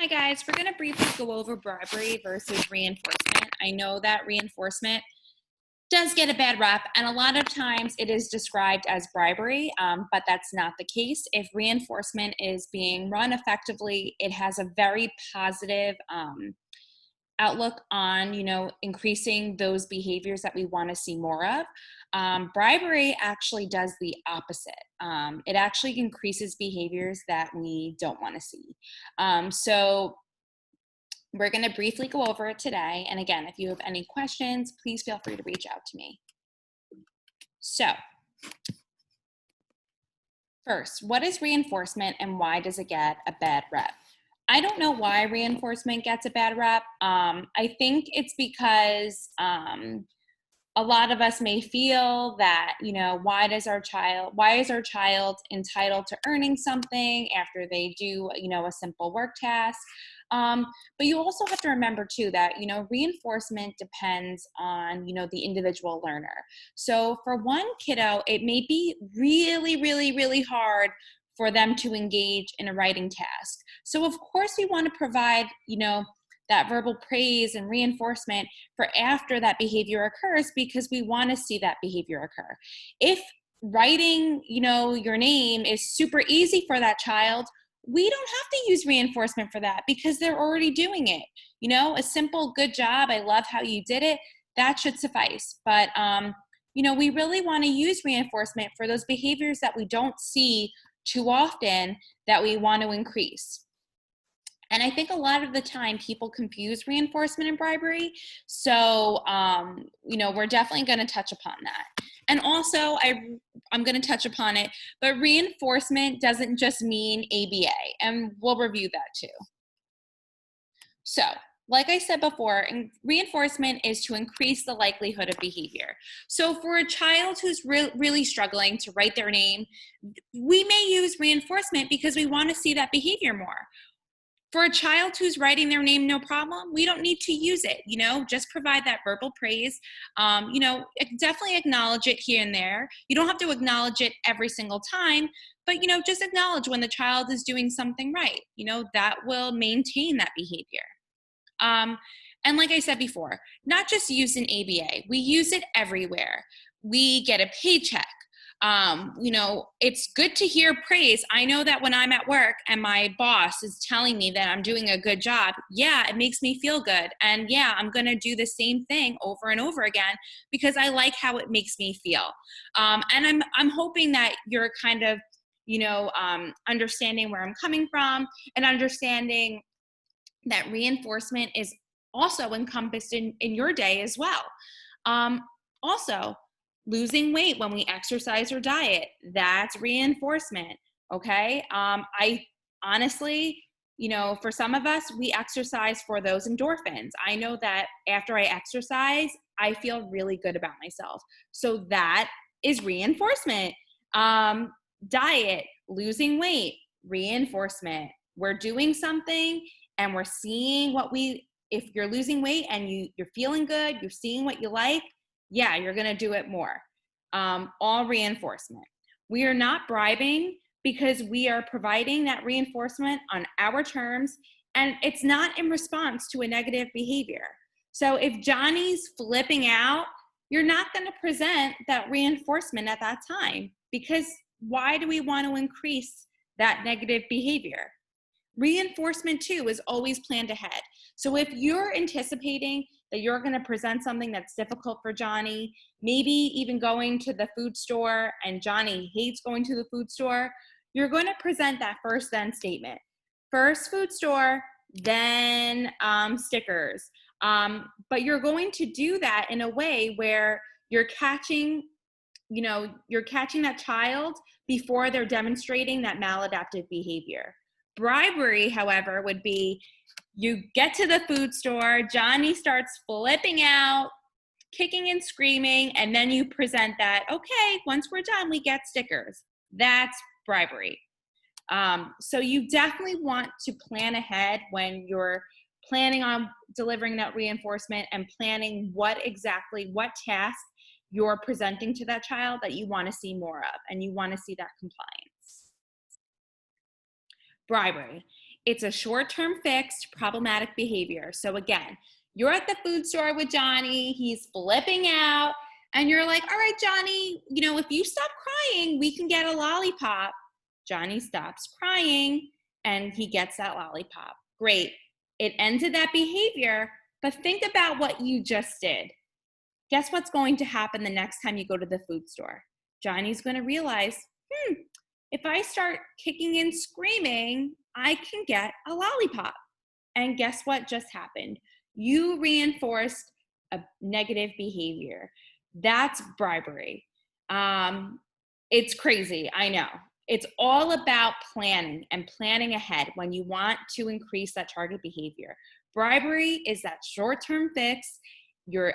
Hi guys, we're going to briefly go over bribery versus reinforcement. I know that reinforcement does get a bad rep, and a lot of times it is described as bribery, but that's not the case. If reinforcement is being run effectively, it has a very positive outlook on, increasing those behaviors that we want to see more of. Bribery actually does the opposite. It actually increases behaviors that we don't want to see. So we're going to briefly go over it today. And again, if you have any questions, please feel free to reach out to me. So first, what is reinforcement and why does it get a bad rep? I don't know why reinforcement gets a bad rep. I think it's because a lot of us may feel that, why is our child entitled to earning something after they do, a simple work task? But you also have to remember too that, reinforcement depends on, the individual learner. So for one kiddo, it may be really, really, really hard for them to engage in a writing task. So of course we want to provide, that verbal praise and reinforcement for after that behavior occurs, because we want to see that behavior occur. If writing, your name is super easy for that child, we don't have to use reinforcement for that because they're already doing it. A simple good job, I love how you did it, that should suffice. But we really want to use reinforcement for those behaviors that we don't see too often that we want to increase. And I think a lot of the time people confuse reinforcement and bribery. So, we're definitely going to touch upon that. And also, I'm going to touch upon it, but reinforcement doesn't just mean ABA, and we'll review that too. So, like I said before, reinforcement is to increase the likelihood of behavior. So for a child who's really struggling to write their name, we may use reinforcement because we want to see that behavior more. For a child who's writing their name no problem, we don't need to use it, just provide that verbal praise. Definitely acknowledge it here and there. You don't have to acknowledge it every single time, but, just acknowledge when the child is doing something right. That will maintain that behavior. And like I said before, not just used in ABA, we use it everywhere. We get a paycheck. It's good to hear praise. I know that when I'm at work and my boss is telling me that I'm doing a good job, yeah, it makes me feel good. And yeah, I'm going to do the same thing over and over again because I like how it makes me feel. And I'm hoping that you're kind of, understanding where I'm coming from and understanding that reinforcement is also encompassed in your day as well. Also, losing weight when we exercise or diet, that's reinforcement, okay? I honestly, for some of us, we exercise for those endorphins. I know that after I exercise, I feel really good about myself. So that is reinforcement. Diet, losing weight, reinforcement. We're doing something and we're seeing if you're losing weight and you're feeling good, you're seeing what you like, yeah, you're going to do it more. All reinforcement. We are not bribing because we are providing that reinforcement on our terms, and it's not in response to a negative behavior. So if Johnny's flipping out, you're not going to present that reinforcement at that time, because why do we want to increase that negative behavior? Reinforcement too is always planned ahead. So if you're anticipating that you're going to present something that's difficult for Johnny, maybe even going to the food store, and Johnny hates going to the food store, you're going to present that first then statement. First food store, then stickers. But you're going to do that in a way where you're catching that child before they're demonstrating that maladaptive behavior. Bribery, however, would be you get to the food store, Johnny starts flipping out, kicking and screaming, and then you present that, okay, once we're done, we get stickers. That's bribery. So you definitely want to plan ahead when you're planning on delivering that reinforcement and planning what task you're presenting to that child that you want to see more of and you want to see that compliance. Bribery. It's a short-term fix to problematic behavior. So again, you're at the food store with Johnny, he's flipping out, and you're like, all right, Johnny, if you stop crying, we can get a lollipop. Johnny stops crying and he gets that lollipop. Great. It ended that behavior, but think about what you just did. Guess what's going to happen the next time you go to the food store? Johnny's going to realize, if I start kicking and screaming, I can get a lollipop. And guess what just happened? You reinforced a negative behavior. That's bribery. It's crazy, I know. It's all about planning and planning ahead when you want to increase that target behavior. Bribery is that short-term fix. You're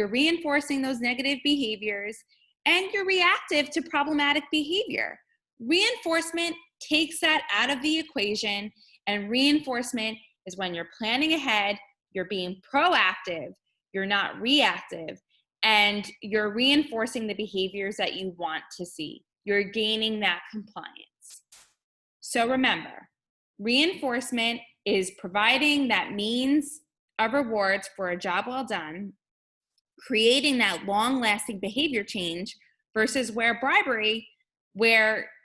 reinforcing those negative behaviors, and you're reactive to problematic behavior. Reinforcement takes that out of the equation, and reinforcement is when you're planning ahead, you're being proactive, you're not reactive, and you're reinforcing the behaviors that you want to see. You're gaining that compliance. So remember, reinforcement is providing that means of rewards for a job well done, creating that long-lasting behavior change, versus where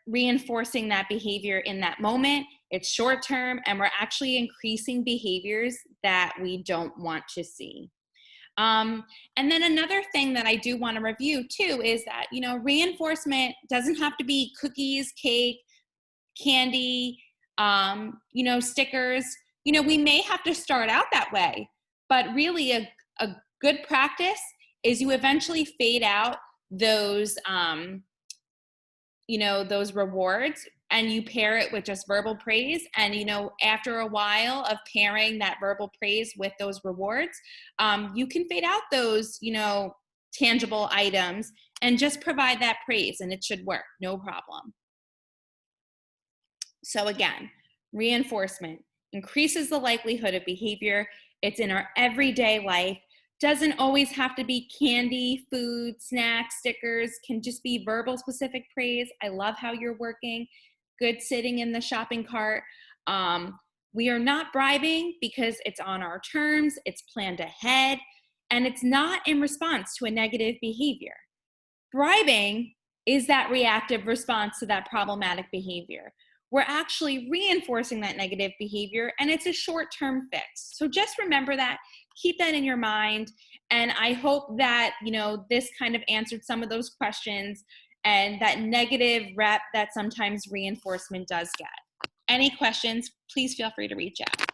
reinforcing that behavior in that moment, it's short-term, and we're actually increasing behaviors that we don't want to see. And then another thing that I do want to review too is that, reinforcement doesn't have to be cookies, cake, candy, stickers. We may have to start out that way, but really a good practice is you eventually fade out those, those rewards, and you pair it with just verbal praise. And, after a while of pairing that verbal praise with those rewards, you can fade out those, tangible items and just provide that praise, and it should work, no problem. So again, reinforcement increases the likelihood of behavior. It's in our everyday life. Doesn't always have to be candy, food, snacks, stickers, can just be verbal specific praise. I love how you're working. Good sitting in the shopping cart. We are not bribing because it's on our terms, it's planned ahead, and it's not in response to a negative behavior. Bribing is that reactive response to that problematic behavior. We're actually reinforcing that negative behavior, and it's a short-term fix. So just remember that, keep that in your mind, and I hope that, this kind of answered some of those questions and that negative rep that sometimes reinforcement does get. Any questions, please feel free to reach out.